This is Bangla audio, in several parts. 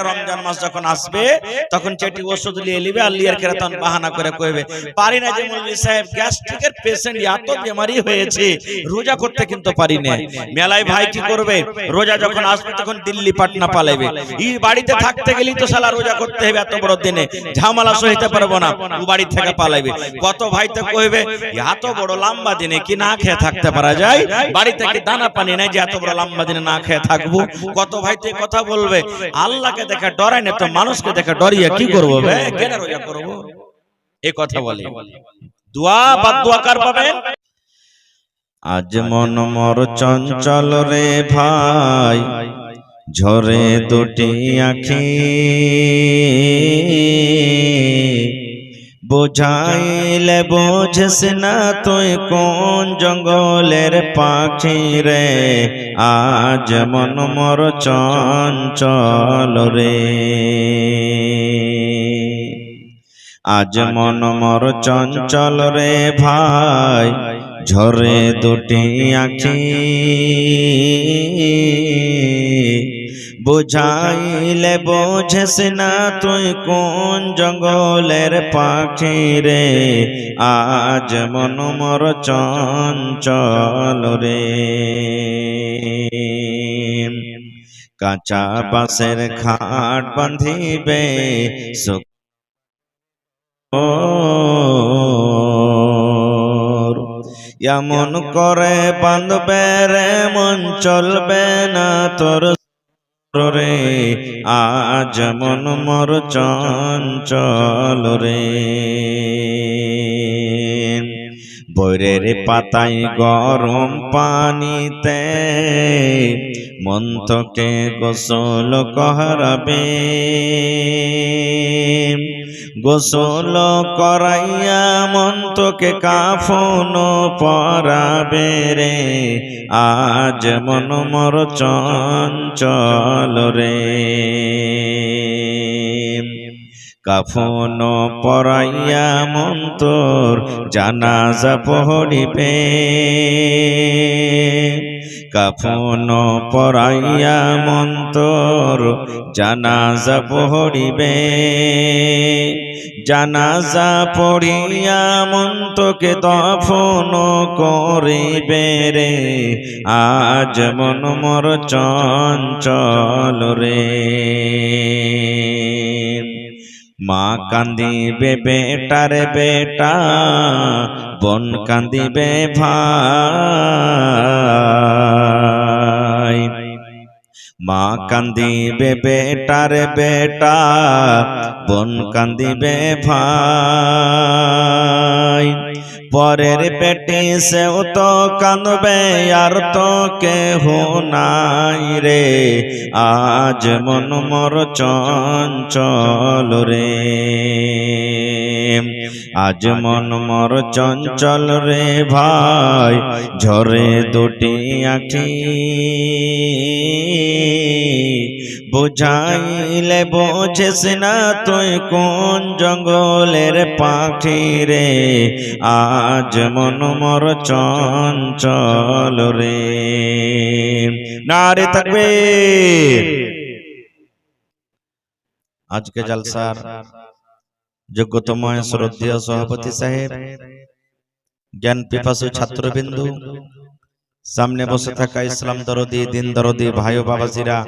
রমজান মাস যখন আসবে তখন চেটি ওষুধ নিয়ে নিবে আর লিয়ার খেরা তখন বাহানা করে কইবে পারি না যে মৌলভী সাহেব গ্যাস্ট্রিকের পেশেন্ট এত বেমারি হয়েছে রোজা করতে কিন্তু পারি না। মেলায় ভাই কি করবে, রোজা যখন আসবে তখন দিল্লি পাটনা পালাইবে। এই বাড়িতে থাকতে গেলেই তো শালা রোজা করতে হবে, এত বড় দিনে ঝামেলা সইতে পারবো না, ও বাড়ি থেকে পালাইবে। কত ভাই তো কইবে এত বড় লম্বা দিনে কি না খেয়ে থাকতে পারা যায়, বাড়িতে কি দানা পানি নাই যে এত বড় লম্বা দিনে না খেয়ে থাকবো। কত ভাই তো কথা বলবে আল্লাহকে দেখে ডরাই না তো মানুষকে দেখে ডরিয়ে কি করবো বে, কেন রোজা করবো, এই কথা বলে। দোয়া বাদ দোয়া কার পাবে? আজ মন মোর চঞ্চল রে ভাই, ঝরে দুটি আখি, বুঝাইলে বোঝস না তুই কোন জঙ্গলের পাখি রে। আজ মন মোর চঞ্চল রে, আজ মন মোর চঞ্চল রে ভাই, ঝরে দুটি আখি, বুঝাইলে বোঝস না তুই কোন জঙ্গলের পাখি রে। আজ মন মোর চঞ্চল রে, কাঁচা বাঁশের খাট বাঁধিবে এমন করে বাঁধবে রে মন চলবে না তোর রে। আজ মন মোর চঞ্চল রে, বৈরের পাতায় গরম পানিতে মন তোকে গোসল করাবে, গোসল করাইয়া মন তোকে কাফন পরাবে রে। আজ মন মোর চঞ্চল রে, কাফন পরাইয়া মন তোর জানাজা পড়িবে, কাফন পরাইয়া মন তোর জানাজা পড়িবে, জানাজা পড়িয়া মন তোকে দফন করিবে রে। আজ মন মোর চঞ্চল রে, মা কান্দিবে বেটার বেটা, বোন কান্দিবে ভাই, মা কান্দিবে বেটার বেটা, বোন কান্দিবে ভাই, পরের পেটে সেও তো কাঁদবে আর তো কেহ নাই রে। আজ মন মোর চঞ্চল রে, আজ মন মোর চঞ্চল রে ভাই, ঝরে দুটি আখি, বুঝাইলে বোঝস না তুই কোন জঙ্গলের পাখি রে। আজ মন মোর চঞ্চল রে, নারে তাকবীর। আজকে জলসার যোগ্যতম শ্রদ্ধেয় সভাপতি সাহেব, জ্ঞান পিপাসু ছাত্রবিন্দু, সামনে বসে থাকা ইসলাম দরদি দিন দরদি ভাই ও বাবাজিরা,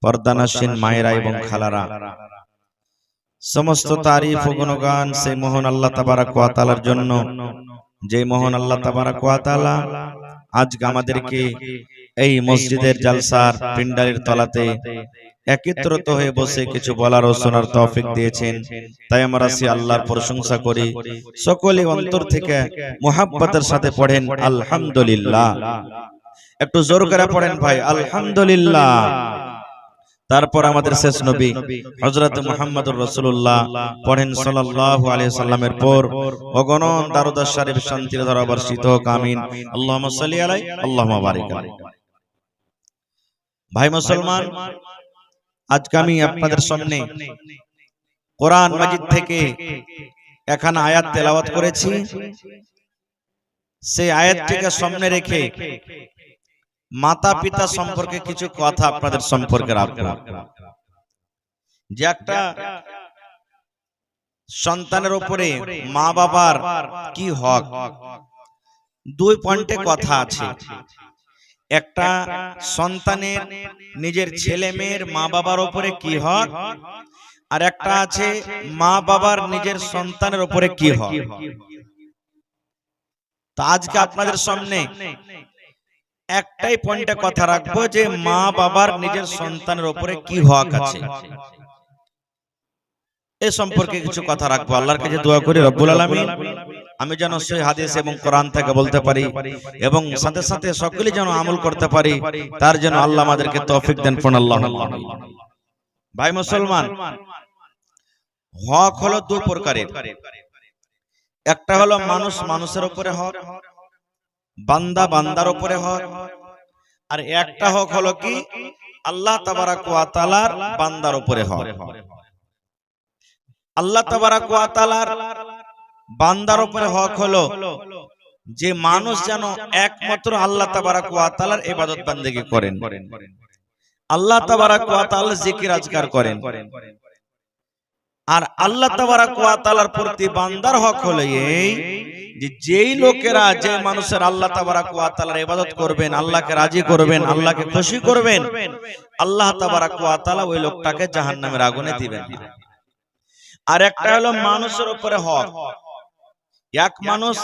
পর্দানাসীন মায়েরা এবং খালারা, সমস্ত তারিফ ও গুণগান সেই মহান আল্লাহ তাবারাক ওয়া তাআলার জন্য, যে মহান আল্লাহ তাবারাক ওয়া তাআলা আজকে আমাদেরকে এই মসজিদের জলসার পিন্ডারের তলাতে একত্রিত হয়ে বসে কিছু বলার ও শোনার তৌফিক দিয়েছেন। তাই আমরা সেই আল্লাহর প্রশংসা করি। সকলে অন্তর থেকে মুহাব্বতের সাথে পড়েন আলহামদুলিল্লাহ। একটু জোর করে পড়েন ভাই আলহামদুলিল্লাহ। তারপর আমাদের শেষ নবী হযরত মুহাম্মদুর রাসূলুল্লাহ পড়েন সাল্লাল্লাহু আলাইহি সাল্লামের পর অগণন দারুদ শরীফ শান্তির ধারা বর্ষিত হোক, আমিন। আল্লাহুম্মা সাল্লি আলাইহি আল্লাহুম্মা বারিক আলাইহি। ভাই মুসলমান, আজকে আমি আপনাদের সামনে কোরআন মাজিদ থেকে একখানা আয়াত তেলাওয়াত করেছি। সেই আয়াতটিকে সামনে রেখে মাতা পিতা সম্পর্কে কিছু কথা আপনাদের সম্পর্কে রাখবো। যে একটা সন্তানের উপরে মা বাবার কি হক, দুই পয়েন্টে কথা আছে। একটা সন্তানের নিজের ছেলে মেয়ের মা বাবার উপরে কি হক, আর একটা আছে মা বাবার নিজের সন্তানের উপরে কি হক। তা আজকে আপনাদের সামনে একটাই পয়েন্টে কথা রাখবো যে মা বাবার নিজের সন্তানের উপরে কি হক আছে, এ সম্পর্কে কিছু কথা রাখবো। আল্লাহর কাছে দোয়া করি রব্বুল আলামিন আমি যেন সেই হাদিস এবং কোরআন থেকে বলতে পারি এবং সাথে সাথে সকলে যেন আমল করতে পারি, তার জন্য আল্লাহ আমাদেরকে তৌফিক দেন। পড়ুন আল্লাহুম্মা আমিন। ভাই মুসলমান, হক হলো দুই প্রকারের। একটা হলো মানুষ মানুষের উপরে হক, বান্দা বান্দার উপরে হক, আর একটা হক হলো কি আল্লাহ তাবারাক ওয়া তাআলার বান্দার উপরে হক। আল্লাহ তাবারাক ওয়া তাআলার বান্দার উপরে হক হলো যে মানুষ যেন একমাত্র আল্লাহ তাবারাক ওয়া তাআলার ইবাদত বান্দেগি করেন, আল্লাহ তাবারাক ওয়া তাআলার জিকির আজকার করেন। আর আল্লাহ তাবারাক ওয়া তাআলার প্রতি বান্দার হক হলো এই যে যেই লোকেরা, যে মানুষের আল্লাহ তাবারাক ওয়া তাআলার ইবাদত করবেন, আল্লাহকে রাজি করবেন, আল্লাহকে খুশি করবেন, আল্লাহ তাবারাক ওয়া তাআলা ওই লোকটাকে জাহান্নামের আগুনে দিবেন না। আর একটা হলো মানুষের উপরে হক, এক মানুষ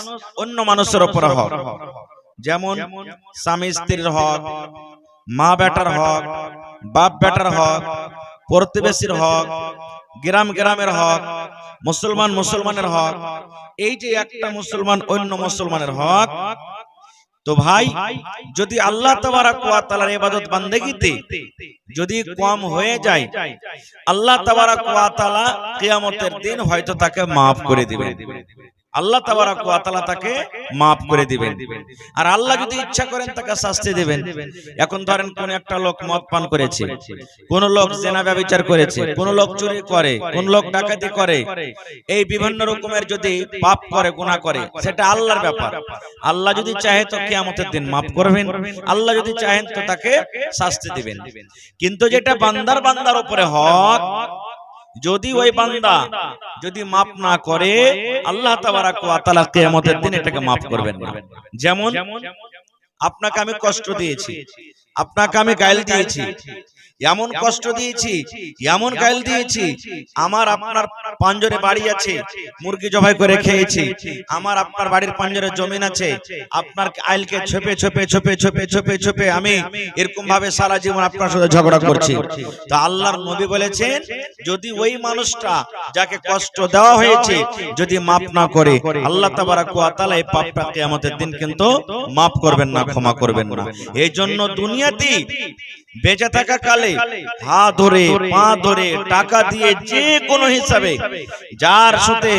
অন্য মানুষের উপরে হক, যেমন স্বামী স্ত্রীর হক, মা বেটার হক, বাপ বেটার হক, প্রতিবেশীর হক, গ্রাম গ্রামের হক, মুসলমান মুসলমানের হক। এই যে একটা মুসলমান অন্য মুসলমানের হক, তো ভাই যদি আল্লাহ তাবারাক ওয়া তাআলার ইবাদত বান্দেগিতে যদি কম হয়ে যায়, আল্লাহ তাবারাক ওয়া তাআলা কিয়ামতের দিন হয়তো তাকে maaf করে দিবেন, আল্লাহ তাবারাক ওয়া তাআলা তাকে maaf করে দিবেন। আর আল্লাহ যদি ইচ্ছা করেন তাকে শাস্তি দিবেন। এখন ধরেন কোন একটা লোক মদ পান করেছে, কোন লোক জিনা ব্যভিচার করেছে, কোন লোক চুরি করে, কোন লোক ডাকাতি করে, এই বিভিন্ন রকমের যদি পাপ করে, গুনাহ করে, সেটা আল্লাহর ব্যাপার। আল্লাহ যদি চাহে তো কিয়ামতের দিন maaf করবেন, আল্লাহ যদি চাহেন তো তাকে শাস্তি দিবেন। কিন্তু যেটা বান্দার উপরে হক, যদি ওই বান্দা যদি maaf না করে, আল্লাহ তাবারাক ওয়া তাআলা কিয়ামতের দিন এটাকে maaf করবেন না। যেমন আপনাকে আমি কষ্ট দিয়েছি, আপনাকে আমি গাইল দিয়েছি, এমন কষ্ট দিয়েছি, এমন গাইল দিয়েছি, আমার আপনার পাঞ্জরে বাড়ি আছে, মুরগি জবাই করে খেয়েছি, আমার আপনার বাড়ির পাঞ্জরে জমিন আছে, আপনার আইলকে ছোপে ছোপে ছোপে ছোপে ছোপে ছোপে আমি এরকম ভাবে সারা জীবন আপনার সাথে ঝগড়া করছি। তো আল্লাহর নবী বলেছেন যদি ওই মানুষটা যাকে কষ্ট দেওয়া হয়েছে যদি maaf না করে, আল্লাহ তাবারাক ওয়া তাআলা এই পাপটা কিয়ামতের দিন কিন্তু maaf করবেন না, ক্ষমা করবেন না। এই জন্য দুনিয়াতে বেঁচে থাকা কালে হাত ধরে পা ধরে টাকা দিয়ে যে কোনো হিসাবে যার সাথে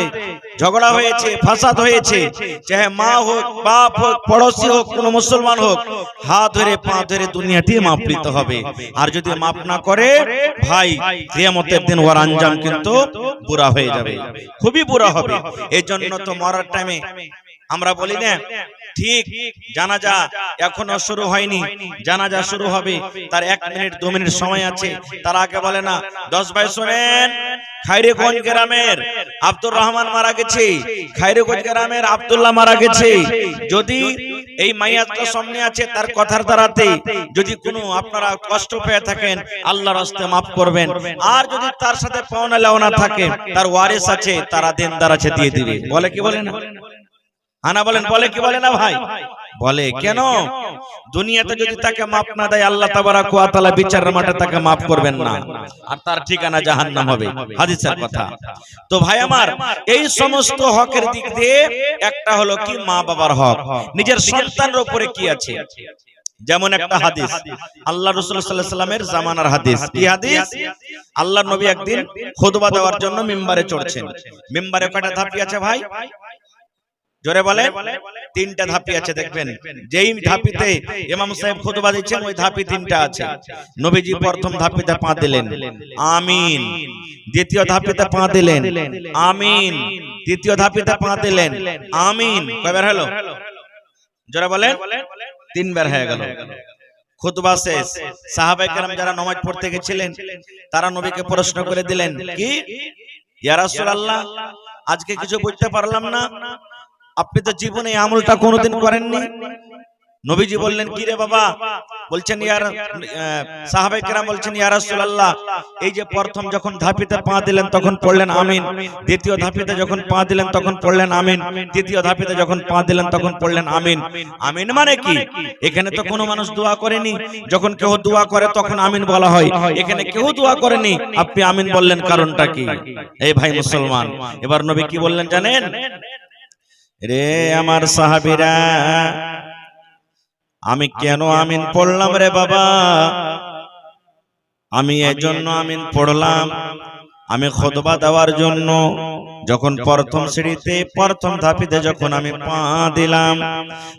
ঝগড়া হয়েছে, ফাসাদ হয়েছে, চাহে মা হোক, বাপ হোক, পড়োশি হোক, কোন মুসলমান হোক, হাত ধরে পা ধরে দুনিয়াতে মাপ নিতে হবে। আর যদি মাপ না করে ভাই কিয়ামতের দিন ওর আঞ্জাম কিন্তু বুরা হয়ে যাবে, খুবই বুরা হবে। এই জন্য তো মরার টাইমে আমরা বলি না, ঠিক জানাজা এখনো শুরু হয়নি, জানাজা শুরু হবে, তার 1 মিনিট 2 মিনিট সময় আছে, তার আগে বলে না 10 ভাই শুনেন, খায়রেগঞ্জ গ্রামের আব্দুর রহমান মারা গেছে, খায়রেগঞ্জ গ্রামের আব্দুল্লাহ মারা গেছে। যদি এই মাইয়াতটা সামনে আছে, তার কথার দ্বারাতে যদি কোনো আপনারা কষ্ট পেয়ে থাকেন, আল্লাহর রাস্তায় maaf করবেন। আর যদি তার সাথে পাওনা লেওনা থাকে, তার ওয়ারিস আছে, তারা দেনদার আছে, দিয়ে দিবে। বলে কি বলে না? আনা বলেন, বলে কি বলে না ভাই? বলে। কেন? দুনিয়াতে যদি তাকে maaf না দেয়, আল্লাহ তাবারাক ওয়া তাআলা বিচারের মাঠে তাকে maaf করবেন না, আর তার ঠিকানা জাহান্নাম হবে, হাদিসের কথা। তো ভাই আমার, এই সমস্ত হকের দিক দিয়ে একটা হলো কি মা বাবার হক, নিজের সন্তানের উপরে কি আছে। যেমন একটা হাদিস, আল্লাহ রাসূল সাল্লাল্লাহু আলাইহি ওয়াসাল্লামের জামানার হাদিস। কি হাদিস? আল্লাহর নবী একদিন খুতবা দেওয়ার জন্য মিম্বারে চড়ছেন। মিম্বারে কয়টা ধাপি আছে ভাই? জোরে বলেন। 3টা ধাপি আছে। দেখবেন যেই ধাপিতে ইমাম সাহেব খুতবা দিচ্ছেন, ওই ধাপি 3টা আছে। নবীজি প্রথম ধাপিতে পা দিলেন, আমিন। দ্বিতীয় ধাপিতে পা দিলেন, আমিন। তৃতীয় ধাপিতে পা দিলেন, আমিন। কয়বার হলো? জোরে বলেন। 3 বার হয়ে গেল। খুতবা শেষ, সাহাবায়ে কেরাম যারা নামাজ পড়তে গেছিলেন তারা নবীকে প্রশ্ন করে দিলেন, কি ইয়া রাসূলুল্লাহ, আজকে কিছু বুঝতে পারলাম না, আপনি তো জীবনে এই আমলটা কোনোদিন করেননি। নবীজি বললেন, কি রে বাবা? বলছেন সাহাবায়ে কেরাম বলছেন, ইয়া রাসূলুল্লাহ, এই যে প্রথম যখন ধাপিতে পা দিলেন তখন পড়লেন আমিন, দ্বিতীয় ধাপিতে যখন পা দিলেন তখন পড়লেন আমিন, তৃতীয় ধাপিতে যখন পা দিলেন তখন পড়লেন আমিন। আমিন মানে কি? এখানে তো কোনো মানুষ দোয়া করেনি, যখন কেউ দোয়া করে তখন আমিন বলা হয়, এখানে কেউ দোয়া করেনি, আপনি আমিন বললেন কারণটা কি? এই ভাই মুসলমান, এবার নবী কি বললেন জানেন? রে আমার সাহাবীরা, আমি কেন আমিন পড়লাম রে বাবা? আমি এজন্য আমিন পড়লাম, আমি খুতবা দেওয়ার জন্য যখন প্রথম সিঁড়িতে প্রথম ধাপিতে যখন আমি পা দিলাম,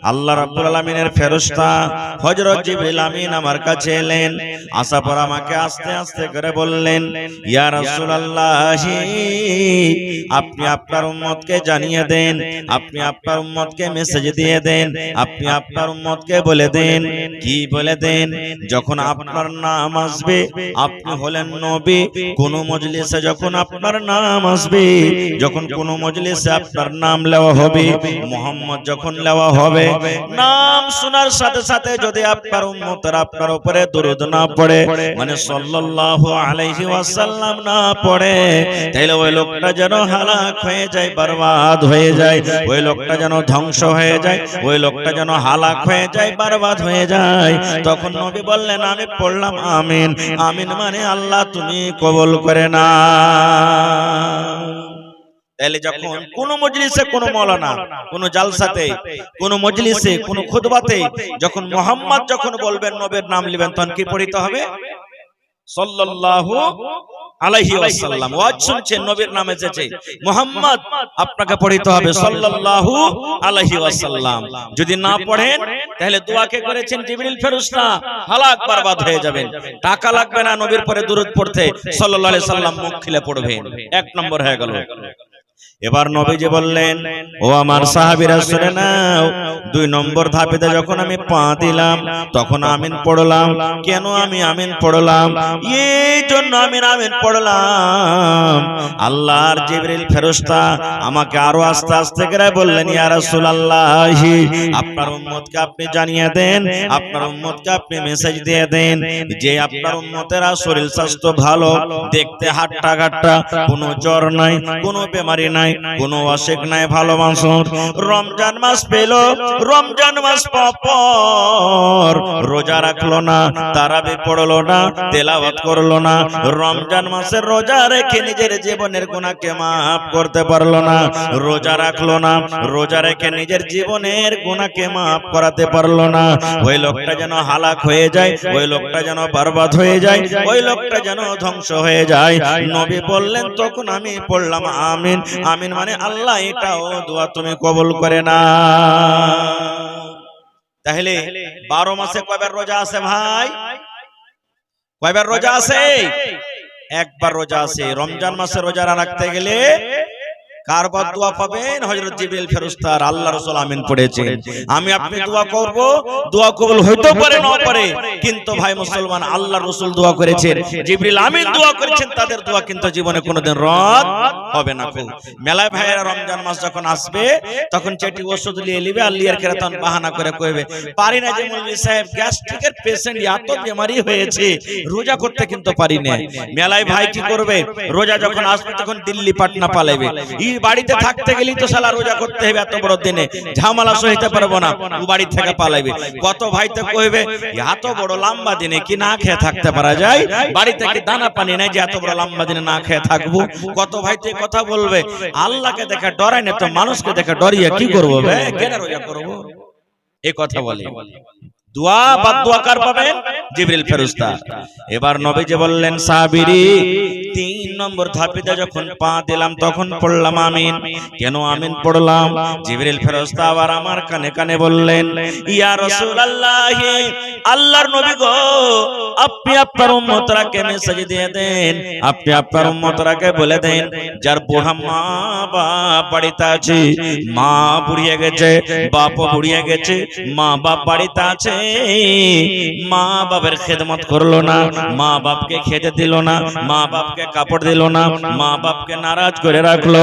আল্লাহ রাব্বুল আলামিনের ফেরেশতা হযরত জিবরিল আমিন আমার কাছে এলেন, আসার পর আমাকে আস্তে আস্তে করে বললেন, ইয়া রাসূলুল্লাহ, আপনি আপনার উম্মতকে জানিয়ে দেন, আপনি আপনার উম্মতকে মেসেজ দিয়ে দেন, আপনি আপনার উম্মতকে বলে দেন। কি বলে দেন? যখন আপনার নাম আসবে, আপনি হলেন নবী, কোন মজলিসে যখন আপনার নাম আসবে, যখন কোন মজলিসে আপনার নাম নেওয়া হবে, মুহাম্মদ যখন নেওয়া হবে, নাম শোনার সাথে সাথে যদি আপনার উম্মতরা আপনার উপরে দরুদ না পড়ে, মানে সাল্লাল্লাহু আলাইহি ওয়াসাল্লাম না পড়ে, তাহলে ওই লোকটা যেন হালাক হয়ে যায়, বরবাদ হয়ে যায়, ওই লোকটা যেন ধ্বংস হয়ে যায়, ওই লোকটা যেন হালাক হয়ে যায়, বরবাদ হয়ে যায়। তখন নবী বললেন, আমি পড়লাম আমিন। আমিন মানে আল্লাহ তুমি কবুল করে না। তাহলে যখন কোন মজলিসে, কোন মাওলানা, কোন জালসাতে, কোন মজলিসে, কোন খুতবাতে যখন মুহাম্মদ যখন বলবেন, নবীর নাম নেবেন, তখন কি পড়তে হবে? সাল্লাল্লাহু আলাইহি ওয়াসাল্লাম। ওয়াজ শুনছেন, নবীর নাম এসেছে, মুহাম্মদ, আপনাকে পড়তে হবে সাল্লাল্লাহু আলাইহি ওয়াসাল্লাম। যদি না পড়েন তাহলে দোয়া কে করেছেন? জিবরিল ফেরেশতা, হালাক বরবাদ হয়ে যাবেন। টাকা লাগবে না নবীর পরে দুরূদ পড়তে, সাল্লাল্লাহু আলাইহি সাল্লাম মুখ খুলে পড়বেন। এক নম্বর হয়ে গেল। এবার নবীজি বললেন, ও আমার সাহাবীরা শুনে নাও, দুই নম্বর ধাপেতে যখন আমি পা দিলাম তখন আমিন পড়লাম। কেন আমি আমিন পড়লাম? এই জন্য আমিন পড়লাম, আল্লাহর জিবরিল ফেরেশতা আমাকে আরো আস্তে আস্তে করে বললেন, ইয়া রাসূলুল্লাহ, আপনার উম্মতকে আপনি জানিয়ে দেন, আপনার উম্মতকে আপনি মেসেজ দিয়ে দেন যে আপনার উম্মতেরা শরীর স্বাস্থ্য ভালো, দেখতে হাট্টা ঘাট্টা, কোনো জ্বর নাই, কোনো বেমারি নাই, কোনো অসুখ নাই, ভালোবাসো। রমজান মাস পেল, রমজান মাস পর রোজা রাখলো না, তারাবি পড়লো না, তেলাওয়াত করলো না, রমজান মাসের রোজা রেখে নিজের জীবনের গুনাহকে maaf করতে পারলো না, রোজা রাখলো না, রোজা রেখে নিজের জীবনের গুনাহকে maaf করাতে পারলো না, ওই লোকটা যেন হালাক হয়ে যায়, ওই লোকটা যেন বরবাদ হয়ে যায়, ওই লোকটা যেন ধ্বংস হয়ে যায়। নবী বললেন, তখন আমি পড়লাম আমিন। আমিন মানে আল্লাহ এটাও দোয়া তুমি কবুল করে না। তাহলে 12 মাসে কয়বার রোজা আছে ভাই? কয়বার রোজা আছে? একবার রোজা আছে। রমজান মাসে রোজা রাখতে গেলে কার দোয়া পাবেন? হযরত জিবরিল ফেরেশতার। আল্লাহ রাসূল আমিন পড়েছেন। আমি আপনি দোয়া করব, দোয়া কবুল হইতে পারে না পারে, কিন্তু ভাই মুসলমান, আল্লাহ রাসূল দোয়া করেছেন, জিবরিল আমিন দোয়া করেছেন, তাদের দোয়া কিন্তু জীবনে কোনোদিন রদ হবে না। মেলায় ভাইয়েরা, রমজান মাস যখন আসবে তখন চেটি ওষুধ নিয়ে নিবে, আর লিয়ার কেরাতন বাহানা করে কইবে, পারি না যে মৌলভী সাহেব, গ্যাস্ট্রিকের পেশেন্ট, এত বেমারি হয়েছে, রোজা করতে কিন্তু পারি না। মেলায় ভাই কি করবে? রোজা যখন আসবে তখন দিল্লি পাটনা পালাইবে। বাড়িতে থাকতে গেলেই তো শালা রোজা করতে হবে, এত বড় দিনে ঝামেলা সইতে পারবো না, ও বাড়ি থেকে পালাইবে। কত ভাই তো কইবে, এত বড় লম্বা দিনে কি না খেয়ে থাকতে পারা যায়? বাড়িতে কি দানা পানি নাই যে এত বড় লম্বা দিনে না খেয়ে থাকবো? কত ভাই তো কথা বলবে। আল্লাহকে দেখে ডরাই না তো মানুষকে দেখে ডরিয়ে কি করবো? কেন রোজা করবো? এই কথা বলে। দোয়া বাদ দোয়া কার পাবেন? জিবরিল ফেরেশতা। এবার নবীজি বললেন, সাহাবীরি, 3 নম্বর ধাপেতে যখন পা দিলাম তখন পড়লাম আমিন। কেন আমিন পড়লাম? জিবরিল ফেরেশতা আবার আমার কানে কানে বললেন, ইয়া রাসূলুল্লাহ, আল্লাহর নবী গো, আপনি আপনার উম্মতরাকে মেসেজ দিয়ে দেন, আপনি আপনার উম্মতরাকে বলে দেন, যার বুড়া মা বাপ বাড়িতে আছে, মা বুড়িয়ে গেছে, বাপ বুড়িয়ে গেছে, মা বাপ বাড়িতে আছে, মা বাবার খেদমত করলো না, মা বাপকে খেতে দিল না, মা বাপকে কাপড় দিল না, মা বাপকে নারাজ করে রাখলো,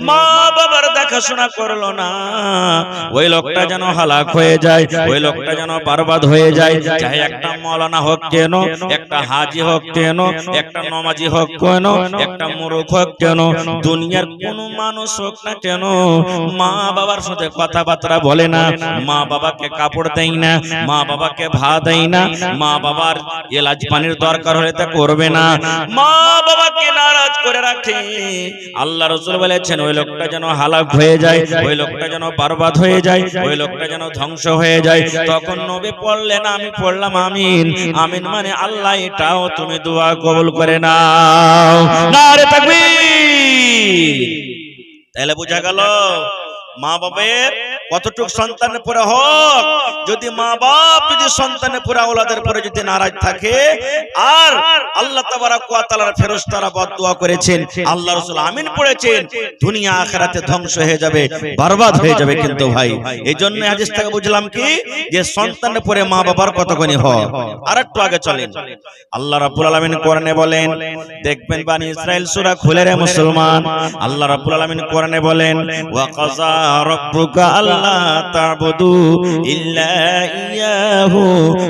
মা বাবার দেখাশোনা করলো না, ওই লোকটা যেন হালাক হয়ে যায়, ওই লোকটা যেন বরবাদ হয়ে যায়। চাহে একটা মৌলানা হোক কেন, একটা হাজি হোক কেন, একটা নমাজি হোক কেন, একটা মুরুখ হোক কেন, দুনিয়ার কোন মানুষ হোক না কেন, মা বাবার সাথে কথাবার্তা বলে না, মা বাবাকে কাপড় দেয় না, মা বাবাকে ভাত দেয় না, মা বাবার এলাচ পানির দরকার হলে তা করবে না, মা বাবাকে নারাজ করে রাখে, আল্লাহ রাসূল বলেছেন ওই লোকটা যেন হালাক হয়ে যায়, ওই লোকটা যেন বরবাদ হয়ে যায়, ওই লোকটা যেন ধ্বংস হয়ে যায়। তখন নবী পড়লেন, আমি পড়লাম আমিন। আমিন মানে আল্লাহ এটাও তুমি দোয়া কবুল করে নাও। নারে তাকবীর। তাহলে বোঝা গেল মা বাবার কতটুক সন্তানের পরে হক, যদি মা বাপ যদি সন্তানের পরে আওলাদের পরে যদি নারাজ থাকে, আর আল্লাহ তাবারক ওয়া তাআলার ফেরেশতারা বদদুয়া করেছেন, আল্লাহ রাসূল আমিন পড়েছেন, দুনিয়া আখিরাতে ধ্বংস হয়ে যাবে, বরবাদ হয়ে যাবে। কিন্তু ভাই এইজন্য হাদিস থেকে বুঝলাম কি যে সন্তানের পরে মা বাবার কতখানি হক। আরেকটু আগে চলেন, আল্লাহ রাব্বুল আলামিন কোরআনে বলেন, দেখবেন বনি ইসরাইল সূরা খুলে রে মুসলমান, আল্লাহ রাব্বুল আলামিন কোরআনে বলেন, ওয়া কাযা রাব্বুকা আল্লা তা'বুদু ইল্লা ইয়াহু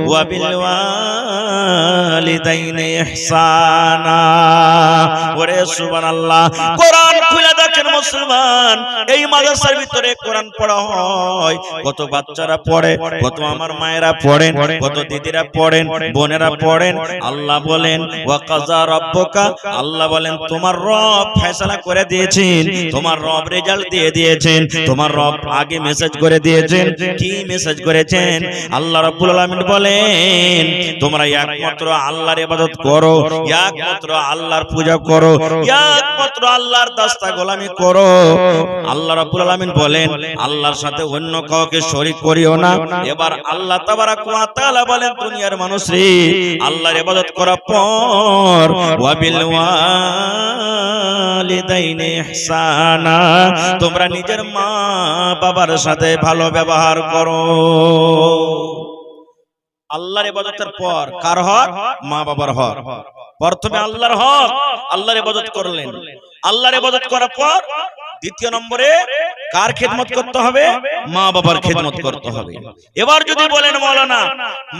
ওয়া বিল ওয়ালিদাইনি ইহসানা। ওরে সুবহানাল্লাহ, কোরআন খুলে দেখেন মুসলমান, এই মাদ্রাসার ভিতরে কোরআন পড়া হয়, কত বাচ্চারা পড়ে, কত আমার মায়েরা পড়েন, কত দিদিরা পড়েন, বোনেরা পড়েন। আল্লাহ বলেন ওয়া কাযা রাব্বুকা, আল্লাহ বলেন তোমার রব ফয়সালা করে দিয়েছেন, তোমার রব রেজাল্ট দিয়ে দিয়েছেন, তোমার রব আগে মেসেজ করে দিয়েছেন। কি মেসেজ করেছেন? আল্লাহ রাব্বুল আলামিন বলেন তোমরা একমাত্র আল্লাহর ইবাদত করো, একমাত্র আল্লাহর পূজা করো, একমাত্র আল্লাহর দাস্তা গোলামি করো। আল্লাহ রাব্বুল আলামিন বলেন আল্লাহর সাথে অন্য কাউকে শরীক করিও না। এবার আল্লাহ তাবারক ওয়া তাআলা বলেন দুনিয়ার মানুষ রে, আল্লাহর ইবাদত করার পর ওয়া বিল ওয়ালিদাইনি ইহসানা, তোমরা নিজের মা বাবার সাথে ভালো ব্যবহার করো। আল্লাহর ইবাদতের পর কার হক? মা বাবার হক। প্রথমে আল্লাহর হক, আল্লাহর ইবাদত করলেন, আল্লাহর ইবাদত করার পর দ্বিতীয় নম্বরে কার খেদমত করতে হবে? মা বাবার খেদমত করতে হবে। এবার যদি বলেন মাওলানা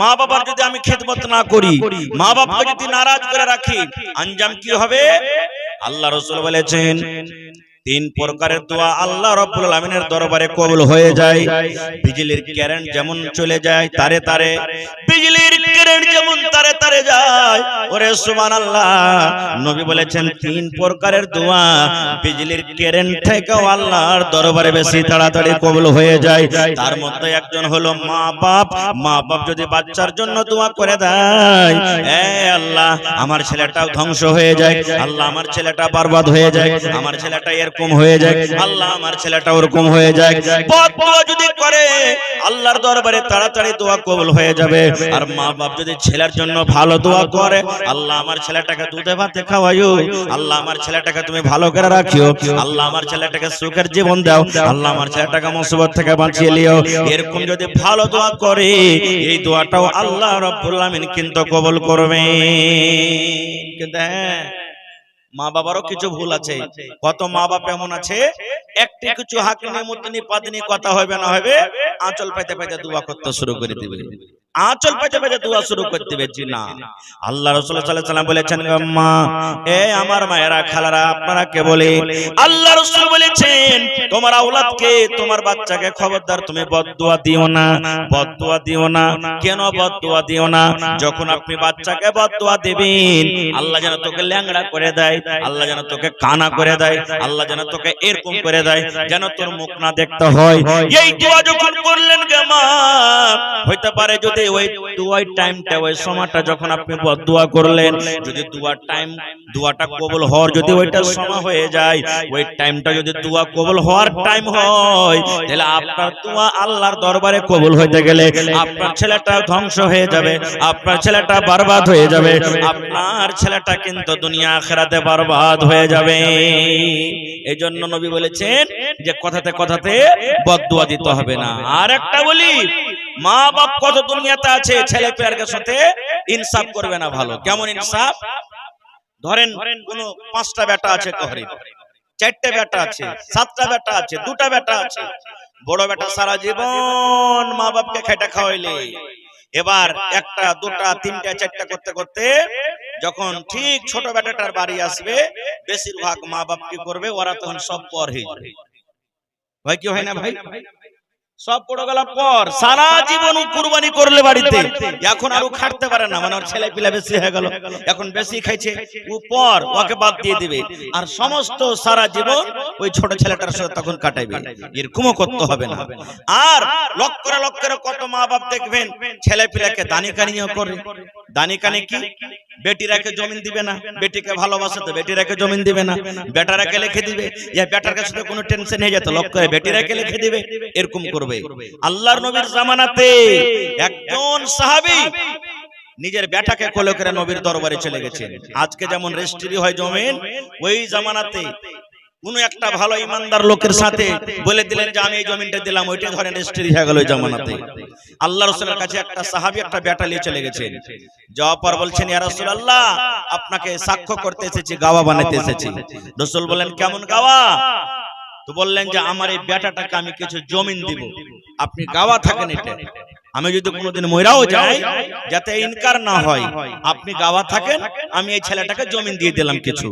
মা বাবার যদি আমি খেদমত না করি, মা বাবাকে যদি নারাজ করে রাখি, আঞ্জাম কি হবে? আল্লাহ রাসূল বলেছেন তিন প্রকারের দোয়া আল্লাহ রাব্বুল আলামিনের দরবারে কবুল হয়ে যায়। বিজলির কারেন্ট যেমন চলে যায় তারে তারে, বিজলির কারেন্ট যেমন তারে তারে যায়। ওরে সুবহানাল্লাহ, নবী বলেছেন তিন প্রকারের দোয়া বিজলির কারেন্ট থেকেও আল্লাহর দরবারে বেশি তাড়াতাড়ি কবুল হয়ে যায়। তার মধ্যে একজন হলো মা বাপ। মা বাপ যদি বাচ্চার জন্য দোয়া করে দেয়, এ আল্লাহ আমার ছেলেটাও ধ্বংস হয়ে যায়, আল্লাহ আমার ছেলেটা বরবাদ হয়ে যায়, আমার ছেলেটা এরকম হয়ে যায়, আল্লাহ আমার ছেলেটা ওরকম হয়ে যায়, বদদুয়া যদি করে আল্লাহর দরবারে তাড়াতাড়ি দোয়া কবুল হয়ে যাবে। আর মা বাপ যদি ছেলের জন্য ভালো দোয়া করে, আল্লাহ আমার ছেলেটাকে দুধে ভাতে খাওয়াইও, আল্লাহ আমার ছেলেটাকে তুমি ভালো করে রাখিও, আল্লাহ আমার ছেলেটাকে সুখের জীবন দাও, আল্লাহ আমার ছেলেটাকে মুসিবত থেকে বাঁচিয়ে লিও, এরকম যদি ভালো দোয়া করে এই দোয়াটাও আল্লাহ রাব্বুল আলামিন কিন্তু কবুল করবে। কিন্তু মা বাবারও কিছু ভুল আছে। কত মা বাপ এমন আছে একটি কিছু হাকিনি মুতনি পাদনি কথা হবে না হবে আঁচল পেতে পেতে দোয়া করতে শুরু করে দিবে, আঁচল পেতে পেতে দোয়া শুরু করে দিবে। জি না, আল্লাহ রাসূল সাল্লাল্লাহু আলাইহি ওয়াসাল্লাম বলেছেন মা, এ আমার মায়েরা খালারা আপনারা কে বলে, আল্লাহ রাসূল বলেছেন তোমার আওলাদকে তোমার বাচ্চাকে খবরদার তুমি বদদুয়া দিও না, বদদুয়া দিও না। কেন বদদুয়া দিও না? যখন আপনি বাচ্চাকে বদদুয়া দিবেন আল্লাহ যেন তোকে ল্যাংড়া করে দেয়, আল্লাহ যেন তোকে কানা করে দেয়, আল্লাহ যেন তোকে এরকম করে দেয় যেন তোর মুখ না দেখতে হয়। এই দোয়া যখন করলেন গে মা, হইতে পারে যদি ওই দোয়ার টাইমটা ওই সময়টা যখন আপনি দোয়া করলেন, যদি দোয়ার টাইম দোয়াটা কবুল হওয়ার যদি ওইটা সময় হয়ে যায়, ওই টাইমটা যদি দোয়া কবুল হওয়ার টাইম হয়, তাহলে আপনার দোয়া আল্লাহর দরবারে কবুল হইতে গেলে আপনার ছেলেটা ধ্বংস হয়ে যাবে, আপনার ছেলেটা বরবাদ হয়ে যাবে, আপনার ছেলেটা কিন্তু দুনিয়া আখিরাতে বরবাদ হয়ে যাবে। এইজন্য নবী বলেছেন যে কথাতে কথাতে বদদুয়া দিতে হবে না। আর একটা বলি, মা বাপ কত দুনিয়াতে আছে, ছেলে পেয়ারকে সাথে ইনসাফ করবে না ভালো। কেমন ইনসাফ? ধরেন কোন 5টা বেটা আছে, ঘরে 4টে বেটা আছে, 7টা বেটা আছে, 2টা বেটা আছে। বড় বেটা সারা জীবন মা বাপকে খেটে খাওয়াইলে, এবার 1টা 2টা 3টা 4টা করতে করতে যখন ঠিক ছোট বেটাটার বাড়ি আসবে, বেশিরভাগ মা বাপ কি করবে, ওরা তখন সব পর হয়ে যাবে। ভাই কি হয় না ভাই? সব পড়ে গেল পর, সারা জীবন কুরবানি করলে বাড়িতে, এখন আর ও খাটতে পারে না, মানে ওর ছেলে পিলা বেশি হয়ে গেল, এখন বেশি খাইছে, ও পর, ওকে বাদ দিয়ে দিবে, আর সমস্ত সারা জীবন ওই ছোট ছেলেটার সাথে তখন কাটাইবে। এরকমও করতে হবে না। আর লক্ষ কত মা বাপ দেখবেন ছেলে পিলাকে দানি কানিও করে। দানি কানি কি? বেটিরাকে জমিন দিবে না, বেটিকে ভালোবাসে তো বেটিরাকে জমিন দিবে না, বেটারাকে লিখে দিবে, এই বেটার কাছে কোনো টেনশন হয়ে যেত, লক্ষ করে বেটিরাকে লিখে দিবে, এরকম করবে। আল্লাহর নবীর জামানাতে একজন সাহাবী নিজের বেটাকে কোলে করে নবীর দরবারে চলে গেছেন। আজকে যেমন রেজিস্ট্রি হয় জমিন, ওই জামানাতে কোন একটা ভালো ইমানদার লোকের সাথে বলে দিলেন যে আমি এই জমিনটা দিলাম, ওইটা ধরেন রেজিস্ট্রি হয়ে গেল ওই জামানাতে। আল্লাহ রাসূলের কাছে একটা সাহাবী একটা বেটা নিয়ে চলে গেছেন। যাওয়ার পর বলছেন, ইয়া রাসূলুল্লাহ, আপনাকে সাক্ষ্য করতে এসেছি, গাওয়া বানাতে এসেছি। রাসূল বলেন, কেমন গাওয়া? তো বললেন যে আমার এই বেটাটাকে আমি কিছু জমিন দিব, আপনি গাওয়া থাকেন, এটা আমি যদি কোনোদিন মইরাও যাই যাতে ইনকার না হয়, আপনি গাওয়া থাকেন, আমি এই ছেলেটাকে জমিন দিয়ে দিলাম কিছু।